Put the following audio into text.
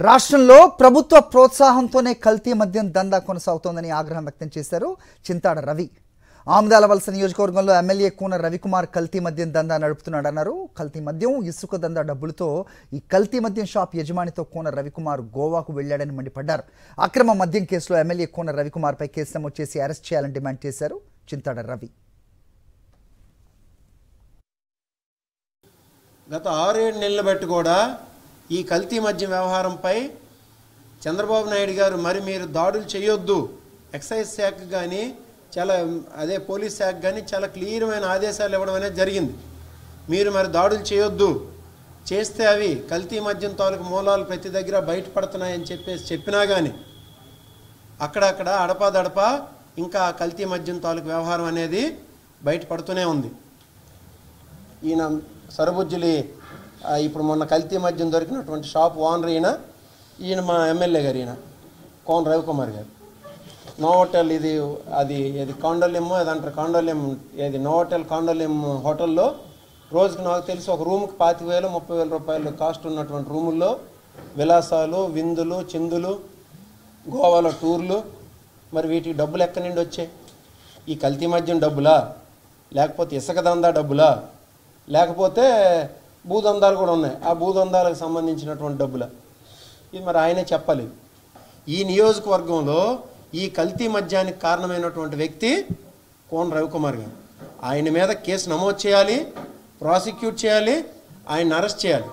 రాష్ట్రంలో ప్రభుత్వ ప్రోత్సాహంతోనే కల్తీ మద్యం దందా కొనసాగుతోందని ఆగ్రహం వ్యక్తం చేశారు చింతాడ రవి. ఆమదాలవలస నియోజకవర్గంలో ఎమ్మెల్యే కూన రవికుమార్ కల్తీ మద్యం దందా నడుపుతున్నాడన్నారు. కల్తీ మద్యం, ఇసుక దందా డబ్బులతో ఈ కల్తీ మద్యం షాప్ యజమానితో కూన రవికుమార్ గోవాకు వెళ్లాడని మండిపడ్డారు. అక్రమ మద్యం కేసులో ఎమ్మెల్యే కూన రవికుమార్పై కేసు నమోదు చేసి అరెస్ట్ చేయాలని డిమాండ్ చేశారు చింతాడ రవి. గత 6-7 నెలల బట్టి కూడా ఈ కల్తీ మద్యం వ్యవహారంపై చంద్రబాబు నాయుడు గారు మీరు దాడులు చేయొద్దు, ఎక్సైజ్ శాఖ కానీ అదే పోలీస్ శాఖ కానీ చాలా క్లియర్మైన ఆదేశాలు ఇవ్వడం అనేది జరిగింది. మీరు దాడులు చేయొద్దు, చేస్తే అవి కల్తీ మద్యం తాలూకు మూలాలు ప్రతి దగ్గర బయటపడుతున్నాయని చెప్పినా కానీ అక్కడక్కడ అడపాదడపా ఇంకా కల్తీ మద్యం తాలూకు వ్యవహారం అనేది బయటపడుతూనే ఉంది. ఈయన సరబుజ్జులి ఇప్పుడు మొన్న కల్తీ మద్యం దొరికినటువంటి షాప్ ఓనర్ ఈయన మా ఎమ్మెల్యే గారు, ఈయన కోన రవికుమార్ గారు. నోవోటెల్ అది కాండోలియం, అదంటారు కాండోలియం, నోవోటెల్ కాండోలియం హోటల్లో రోజుకి నాకు తెలిసి ఒక రూమ్కి 25,000-30,000 రూపాయలు కాస్ట్ ఉన్నటువంటి రూముల్లో విలాసాలు, విందులు, చిందులు, గోవాలో టూర్లు. వీటికి డబ్బులు ఎక్కడి నుండి వచ్చాయి? ఈ కల్తీ మద్యం డబ్బులా, లేకపోతే ఇసుక దందా డబ్బులా, లేకపోతే భూదందాలు కూడా ఉన్నాయి, ఆ భూదందాలకు సంబంధించినటువంటి డబ్బులా? ఇది ఆయనే చెప్పాలి. ఈ నియోజకవర్గంలో ఈ కల్తీ మద్యానికి కారణమైనటువంటి వ్యక్తి కోన రవికుమార్ గారు. ఆయన మీద కేసు నమోదు చేయాలి, ప్రాసిక్యూట్ చేయాలి, ఆయన అరెస్ట్ చేయాలి.